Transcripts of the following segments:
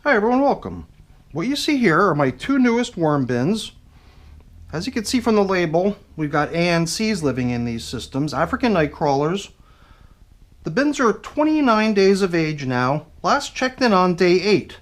Hi everyone, welcome. What you see here are my two newest worm bins. As you can see from the label, we've got A and C's living in these systems, African nightcrawlers. The bins are 29 days of age now, last checked in on day 8.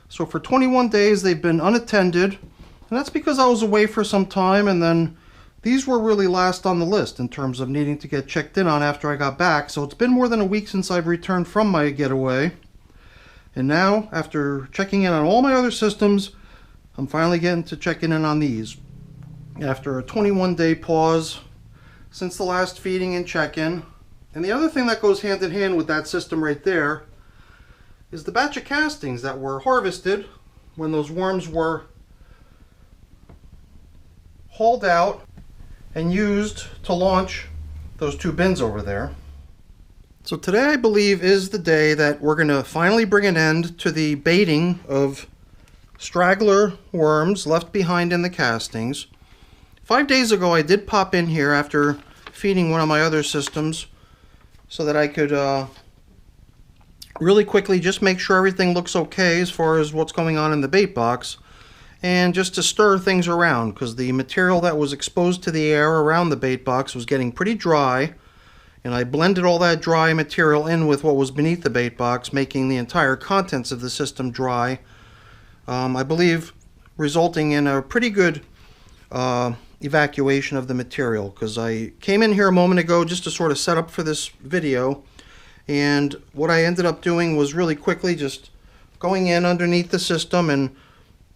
So for 21 days they've been unattended, and that's because I was away for some time, and then these were really last on the list in terms of needing to get checked in on after I got back. So it's been more than a week since I've returned from my getaway. And now, after checking in on all my other systems, I'm finally getting to checking in on these. After a 21-day pause since the last feeding and check-in. And the other thing that goes hand in hand with that system right there is the batch of castings that were harvested when those worms were hauled out and used to launch those two bins over there. So today I believe is the day that we're going to finally bring an end to the baiting of straggler worms left behind in the castings. 5 days ago I did pop in here after feeding one of my other systems so that I could really quickly just make sure everything looks okay as far as what's going on in the bait box, and just to stir things around because the material that was exposed to the air around the bait box was getting pretty dry. And I blended all that dry material in with what was beneath the bait box, making the entire contents of the system dry. I believe resulting in a pretty good evacuation of the material, because I came in here a moment ago just to sort of set up for this video, and what I ended up doing was really quickly just going in underneath the system and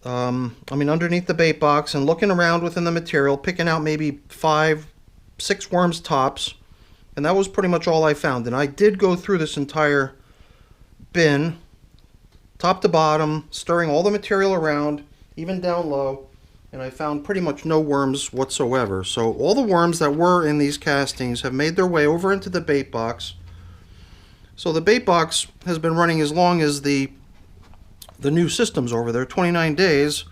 underneath the bait box and looking around within the material, picking out maybe 5-6 worms tops. And that was pretty much all I found. And I did go through this entire bin, top to bottom, stirring all the material around, even down low, and I found pretty much no worms whatsoever. So all the worms that were in these castings have made their way over into the bait box. So the bait box has been running as long as the new systems over there, 29 days.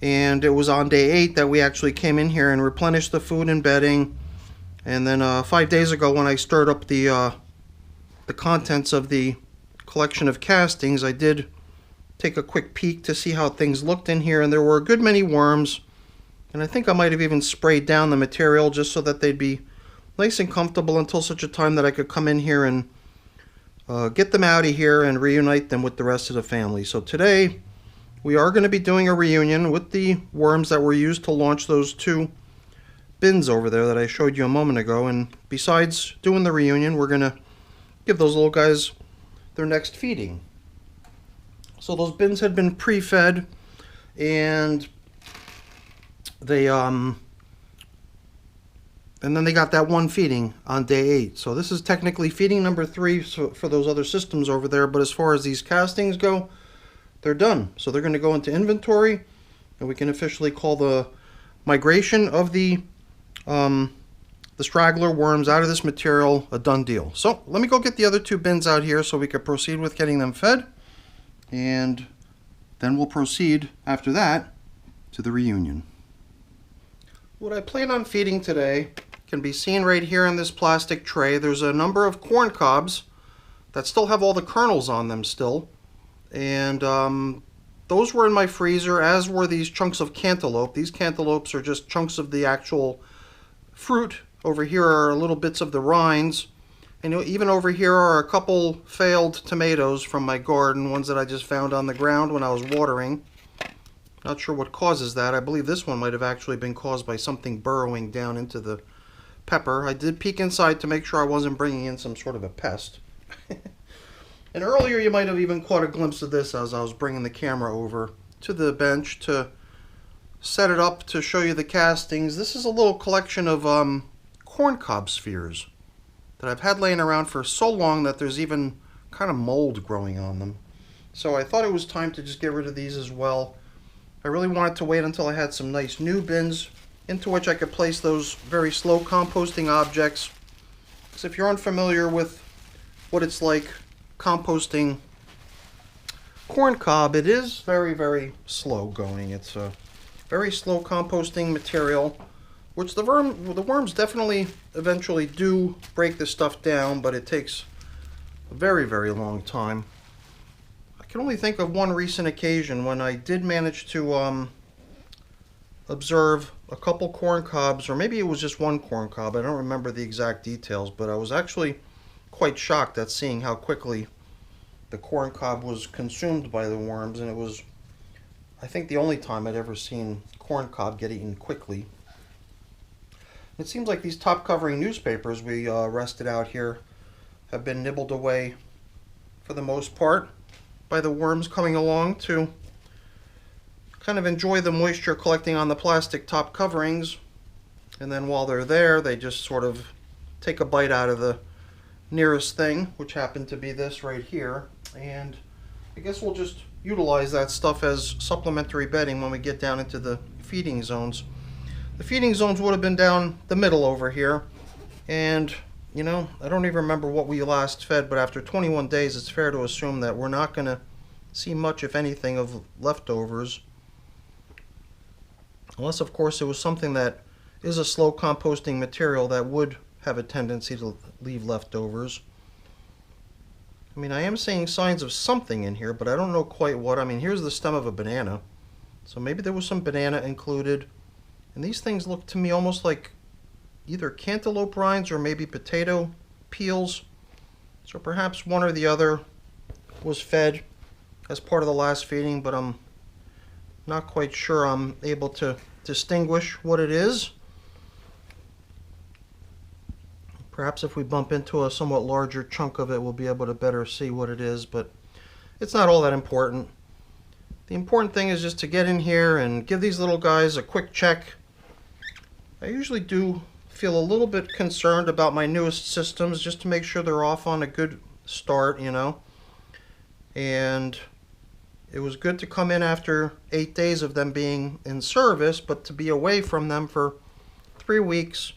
And it was on day 8 that we actually came in here and replenished the food and bedding. And then 5 days ago, when I stirred up the contents of the collection of castings, I did take a quick peek to see how things looked in here, and there were a good many worms. And I think I might have even sprayed down the material just so that they'd be nice and comfortable until such a time that I could come in here and get them out of here and reunite them with the rest of the family. So today, we are going to be doing a reunion with the worms that were used to launch those two bins over there that I showed you a moment ago. And besides doing the reunion, we're gonna give those little guys their next feeding. So those bins had been pre-fed, and they and then they got that one feeding on day 8. So this is technically feeding number 3 for those other systems over there, but as far as these castings go, they're done. So they're going to go into inventory, and we can officially call the migration of the straggler worms out of this material a done deal. So let me go get the other 2 bins out here so we can proceed with getting them fed, and then we'll proceed after that to the reunion. What I plan on feeding today can be seen right here in this plastic tray. There's a number of corn cobs that still have all the kernels on them still, and those were in my freezer, as were these chunks of cantaloupe. These cantaloupes are just chunks of the actual fruit. Over here are little bits of the rinds, and even over here are a couple failed tomatoes from my garden, ones that I just found on the ground when I was watering. Not sure what causes that. I believe this one might have actually been caused by something burrowing down into the pepper. I did peek inside to make sure I wasn't bringing in some sort of a pest. And earlier you might have even caught a glimpse of this as I was bringing the camera over to the bench to set it up to show you the castings. This is a little collection of corn cob spheres that I've had laying around for so long that there's even kind of mold growing on them. So I thought it was time to just get rid of these as well. I really wanted to wait until I had some nice new bins into which I could place those very slow composting objects. So if you're unfamiliar with what it's like composting corn cob, it is very, very slow going. It's a very slow composting material, which the worms definitely eventually do break this stuff down, but it takes a very, very long time. can only think of one recent occasion when I did manage to observe a couple corn cobs, or maybe it was just one corn cob. I don't remember the exact details, but I was actually quite shocked at seeing how quickly the corn cob was consumed by the worms, and it was, I think, the only time I'd ever seen corn cob get eaten quickly. It seems like these top covering newspapers we rested out here have been nibbled away for the most part by the worms coming along to kind of enjoy the moisture collecting on the plastic top coverings, and then while they're there they just sort of take a bite out of the nearest thing, which happened to be this right here, and I guess we'll just utilize that stuff as supplementary bedding when we get down into the feeding zones. The feeding zones would have been down the middle over here, and you know, I don't even remember what we last fed, but after 21 days it's fair to assume that we're not going to see much, if anything, of leftovers. Unless, of course, it was something that is a slow composting material that would have a tendency to leave leftovers. I mean, I am seeing signs of something in here, but I don't know quite what. I mean, here's the stem of a banana. So maybe there was some banana included. And these things look to me almost like either cantaloupe rinds or maybe potato peels. So perhaps one or the other was fed as part of the last feeding, but I'm not quite sure I'm able to distinguish what it is. Perhaps if we bump into a somewhat larger chunk of it, we'll be able to better see what it is, but it's not all that important. The important thing is just to get in here and give these little guys a quick check. I usually do feel a little bit concerned about my newest systems, just to make sure they're off on a good start, you know. And it was good to come in after 8 days of them being in service, but to be away from them for 3 weeks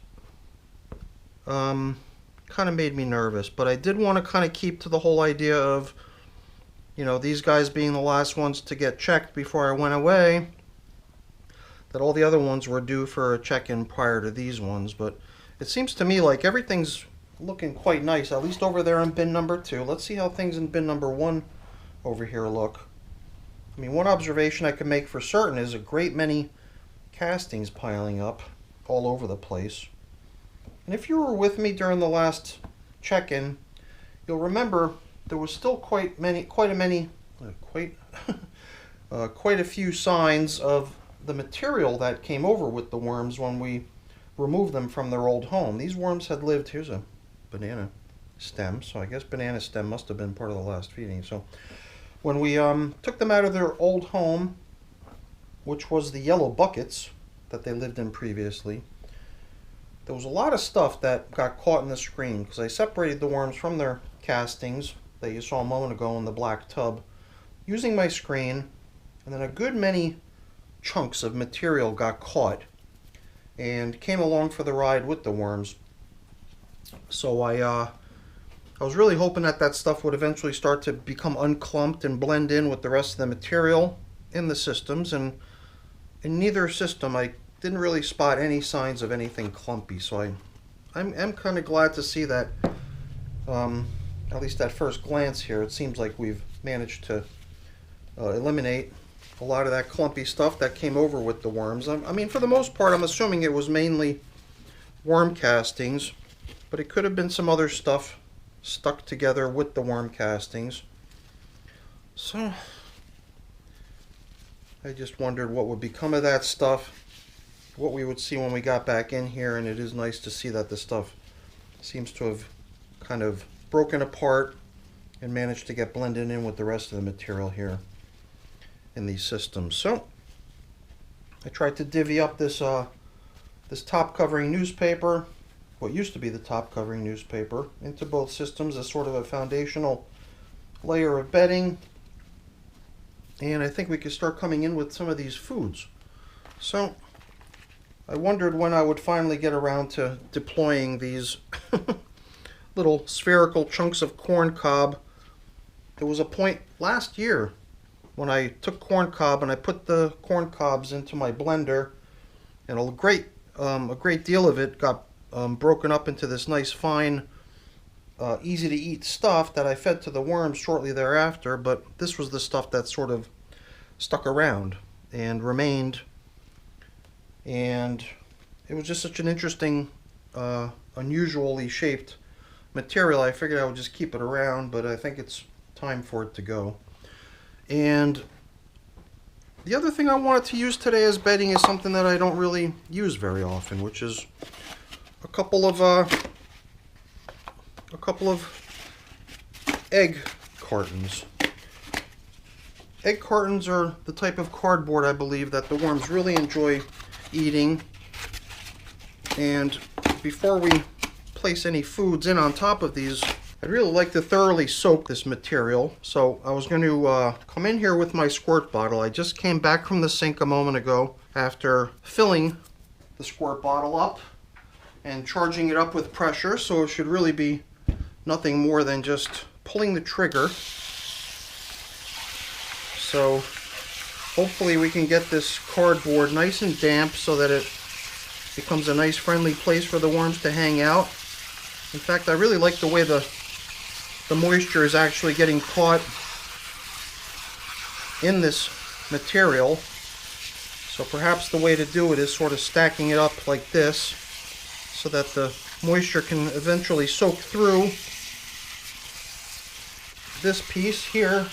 kind of made me nervous. But I did want to kind of keep to the whole idea of, you know, these guys being the last ones to get checked before I went away, that all the other ones were due for a check-in prior to these ones. But it seems to me like everything's looking quite nice, at least over there in bin number 2. Let's see how things in bin number 1 over here look. I mean, one observation I can make for certain is a great many castings piling up all over the place. And if you were with me during the last check-in, you'll remember there was still quite a few signs of the material that came over with the worms when we removed them from their old home. These worms had lived, here's a banana stem, so I guess banana stem must have been part of the last feeding. So when we took them out of their old home, which was the yellow buckets that they lived in previously, there was a lot of stuff that got caught in the screen because I separated the worms from their castings that you saw a moment ago in the black tub using my screen, and then a good many chunks of material got caught and came along for the ride with the worms. So I was really hoping that that stuff would eventually start to become unclumped and blend in with the rest of the material in the systems, and in neither system I didn't really spot any signs of anything clumpy. So I'm kind of glad to see that, at least at first glance here, it seems like we've managed to eliminate a lot of that clumpy stuff that came over with the worms. I mean, for the most part, I'm assuming it was mainly worm castings, but it could have been some other stuff stuck together with the worm castings. So I just wondered what would become of that stuff, what we would see when we got back in here, and it is nice to see that the stuff seems to have kind of broken apart and managed to get blended in with the rest of the material here in these systems. So I tried to divvy up this this top covering newspaper, what used to be the top covering newspaper, into both systems as sort of a foundational layer of bedding, and I think we could start coming in with some of these foods. So I wondered when I would finally get around to deploying these little spherical chunks of corn cob. There was a point last year when I took corn cob and I put the corn cobs into my blender, and a great deal of it got broken up into this nice fine easy to eat stuff that I fed to the worms shortly thereafter, but this was the stuff that sort of stuck around and remained, and it was just such an interesting, unusually shaped material. I figured I would just keep it around, but I think it's time for it to go. And the other thing I wanted to use today as bedding is something that I don't really use very often, which is a couple of egg cartons. Egg cartons are the type of cardboard, I believe, that the worms really enjoy eating. And before we place any foods in on top of these, I'd really like to thoroughly soak this material. So I was going to come in here with my squirt bottle. I just came back from the sink a moment ago after filling the squirt bottle up and charging it up with pressure. So it should really be nothing more than just pulling the trigger. So hopefully we can get this cardboard nice and damp so that it becomes a nice friendly place for the worms to hang out. In fact, I really like the way the moisture is actually getting caught in this material. So perhaps the way to do it is sort of stacking it up like this so that the moisture can eventually soak through this piece here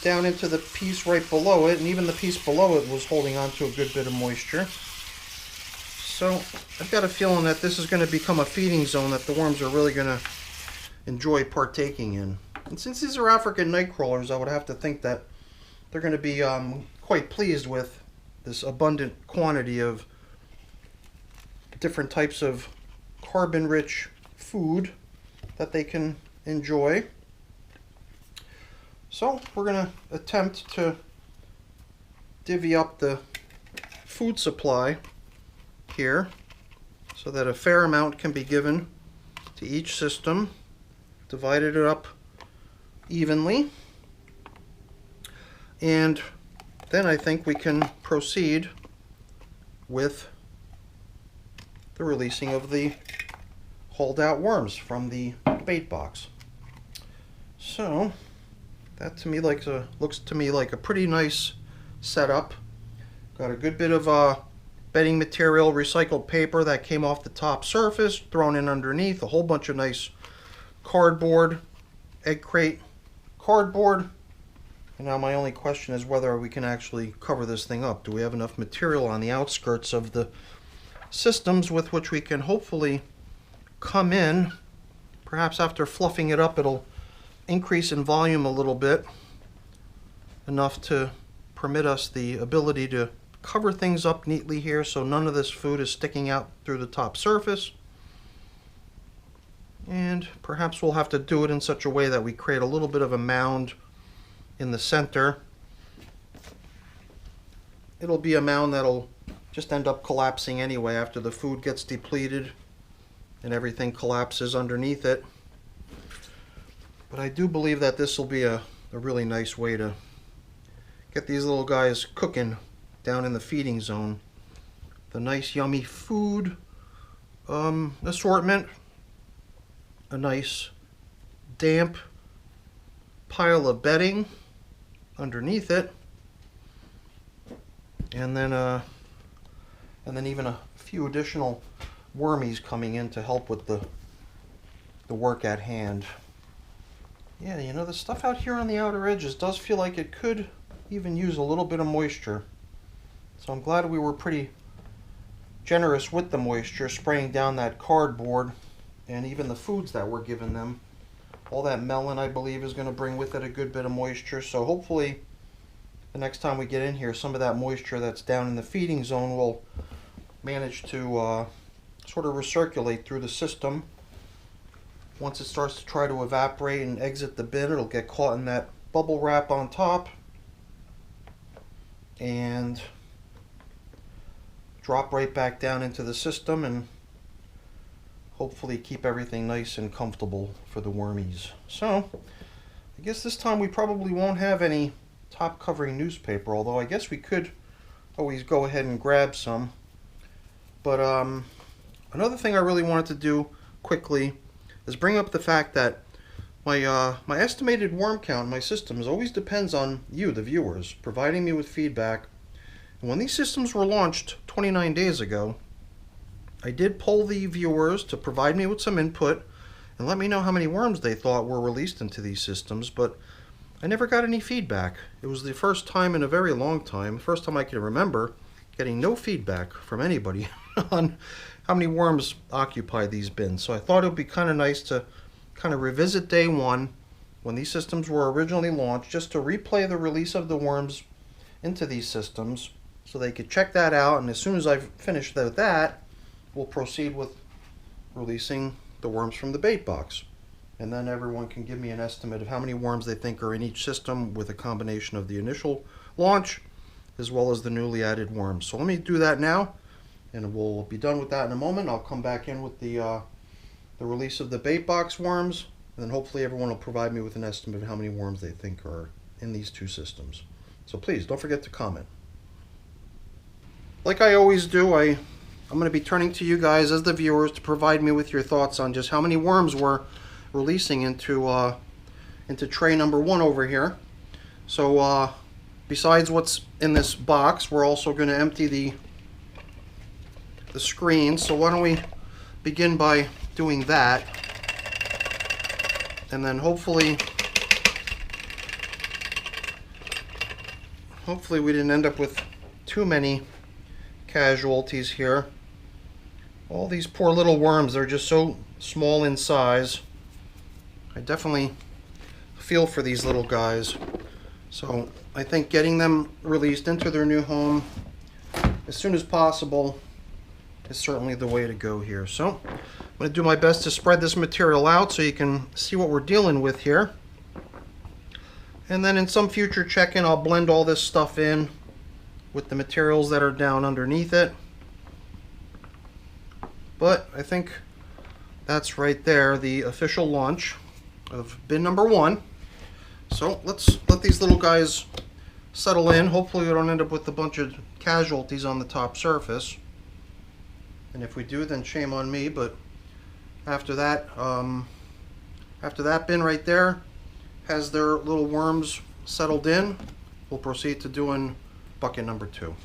down into the piece right below it, and even the piece below it was holding on to a good bit of moisture. So I've got a feeling that this is going to become a feeding zone that the worms are really going to enjoy partaking in. And since these are African nightcrawlers, I would have to think that they're going to be quite pleased with this abundant quantity of different types of carbon-rich food that they can enjoy. So we're going to attempt to divvy up the food supply here so that a fair amount can be given to each system, divided it up evenly, and then I think we can proceed with the releasing of the hauled out worms from the bait box. So that to me looks to me like a pretty nice setup. Got a good bit of bedding material, recycled paper that came off the top surface, thrown in underneath, a whole bunch of nice cardboard, egg crate cardboard. And now my only question is whether we can actually cover this thing up. Do we have enough material on the outskirts of the systems with which we can hopefully come in? Perhaps after fluffing it up, it'll increase in volume a little bit, enough to permit us the ability to cover things up neatly here so none of this food is sticking out through the top surface. And perhaps we'll have to do it in such a way that we create a little bit of a mound in the center. It'll be a mound that'll just end up collapsing anyway after the food gets depleted and everything collapses underneath it. But I do believe that this will be a really nice way to get these little guys cooking down in the feeding zone. The nice yummy food assortment, a nice damp pile of bedding underneath it, and then even a few additional wormies coming in to help with the work at hand. Yeah, you know, the stuff out here on the outer edges does feel like it could even use a little bit of moisture. So I'm glad we were pretty generous with the moisture, spraying down that cardboard and even the foods that we're giving them. All that melon, I believe, is going to bring with it a good bit of moisture. So hopefully the next time we get in here, some of that moisture that's down in the feeding zone will manage to sort of recirculate through the system. Once it starts to try to evaporate and exit the bin, it'll get caught in that bubble wrap on top and drop right back down into the system and hopefully keep everything nice and comfortable for the wormies. So I guess this time we probably won't have any top covering newspaper, although I guess we could always go ahead and grab some. But another thing I really wanted to do quickly is bring up the fact that my estimated worm count in my systems always depends on you, the viewers, providing me with feedback. And when these systems were launched 29 days ago, I did poll the viewers to provide me with some input and let me know how many worms they thought were released into these systems, but I never got any feedback. It was the first time in a very long time, first time I can remember, getting no feedback from anybody on how many worms occupy these bins. So I thought it would be kind of nice to kind of revisit day one when these systems were originally launched, just to replay the release of the worms into these systems so they could check that out, and as soon as I've finished with that, we'll proceed with releasing the worms from the bait box. And then everyone can give me an estimate of how many worms they think are in each system with a combination of the initial launch as well as the newly added worms. So let me do that now, and we'll be done with that in a moment. I'll come back in with the release of the bait box worms, and then hopefully everyone will provide me with an estimate of how many worms they think are in these two systems. So please don't forget to comment. Like I always do, I'm going to be turning to you guys as the viewers to provide me with your thoughts on just how many worms we're releasing into tray number 1 over here. So besides what's in this box, we're also going to empty the screen. So why don't we begin by doing that, and then hopefully we didn't end up with too many casualties here. All these poor little worms, they're just so small in size. I definitely feel for these little guys. So I think getting them released into their new home as soon as possible is certainly the way to go here. So I'm going to do my best to spread this material out so you can see what we're dealing with here. And then in some future check-in, I'll blend all this stuff in with the materials that are down underneath it. But I think that's right there, the official launch of bin number 1. So let's let these little guys settle in. Hopefully we don't end up with a bunch of casualties on the top surface. And if we do, then shame on me. But after that bin right there has their little worms settled in, we'll proceed to doing bucket number 2.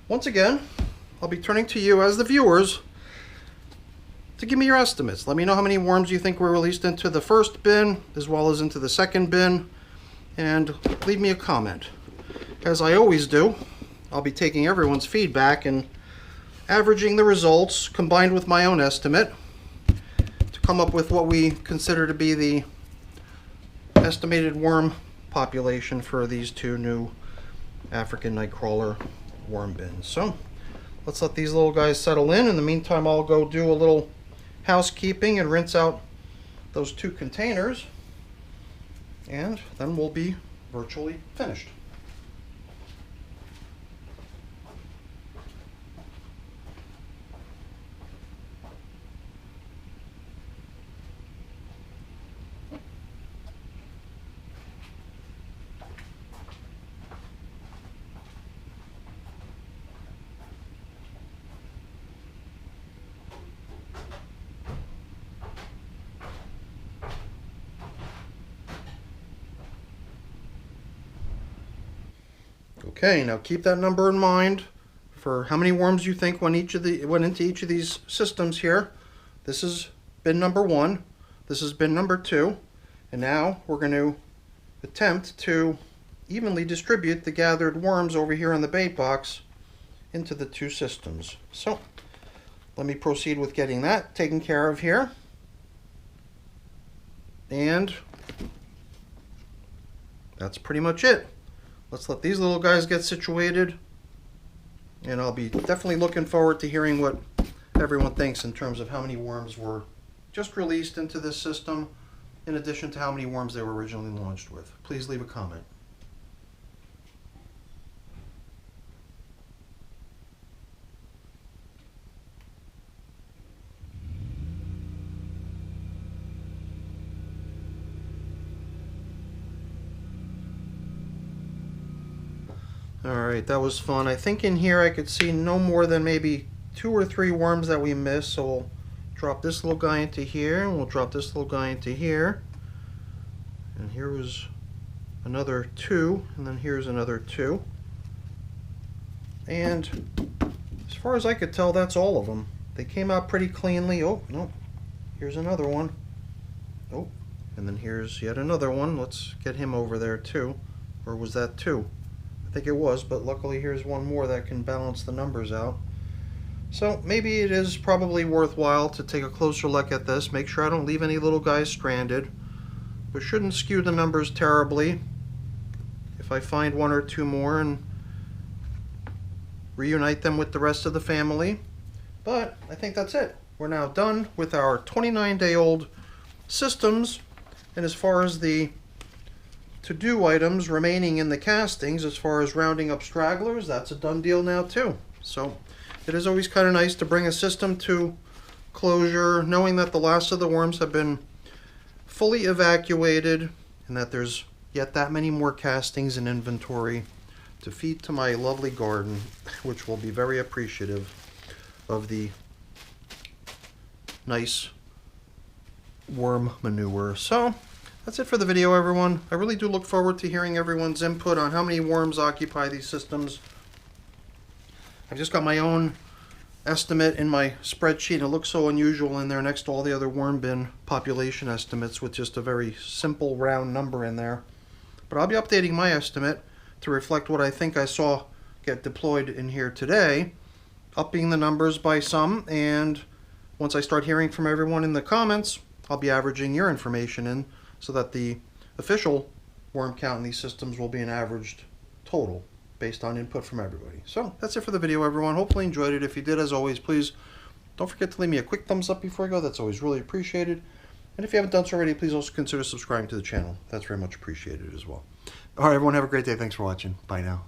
Once again, I'll be turning to you as the viewers to give me your estimates. Let me know how many worms you think were released into the first bin as well as into the second bin, and leave me a comment. As I always do, I'll be taking everyone's feedback and averaging the results combined with my own estimate to come up with what we consider to be the estimated worm population for these two new African nightcrawler worm bins. So let's let these little guys settle in. In the meantime, I'll go do a little housekeeping and rinse out those 2 containers, and then we'll be virtually finished. Okay, now keep that number in mind for how many worms you think went into each of these systems here. This is bin number 1, this is bin number 2, and now we're going to attempt to evenly distribute the gathered worms over here in the bait box into the two systems. So let me proceed with getting that taken care of here. And that's pretty much it. Let's let these little guys get situated. And I'll be definitely looking forward to hearing what everyone thinks in terms of how many worms were just released into this system, in addition to how many worms they were originally launched with. Please leave a comment. Alright, that was fun. I think in here I could see no more than maybe 2 or 3 worms that we missed, so we'll drop this little guy into here, and we'll drop this little guy into here. And here was another 2, and then here's another 2. And as far as I could tell, that's all of them. They came out pretty cleanly. Oh, no. Here's another one. Oh, and then here's yet another one. Let's get him over there too. Or was that 2? I think it was, but luckily here's one more that can balance the numbers out. So maybe it is probably worthwhile to take a closer look at this, make sure I don't leave any little guys stranded, but shouldn't skew the numbers terribly if I find 1 or 2 more and reunite them with the rest of the family. But I think that's it. We're now done with our 29-day-old systems, and as far as the to-do items remaining in the castings, as far as rounding up stragglers, that's a done deal now too. So it is always kind of nice to bring a system to closure, knowing that the last of the worms have been fully evacuated and that there's yet that many more castings in inventory to feed to my lovely garden, which will be very appreciative of the nice worm manure. So that's it for the video, everyone. I really do look forward to hearing everyone's input on how many worms occupy these systems. I've just got my own estimate in my spreadsheet. It looks so unusual in there next to all the other worm bin population estimates with just a very simple round number in there. But I'll be updating my estimate to reflect what I think I saw get deployed in here today, upping the numbers by some, and once I start hearing from everyone in the comments, I'll be averaging your information in so that the official worm count in these systems will be an averaged total based on input from everybody. So that's it for the video, everyone. Hopefully you enjoyed it. If you did, as always, please don't forget to leave me a quick thumbs up before I go. That's always really appreciated. And if you haven't done so already, please also consider subscribing to the channel. That's very much appreciated as well. All right, everyone, have a great day. Thanks for watching. Bye now.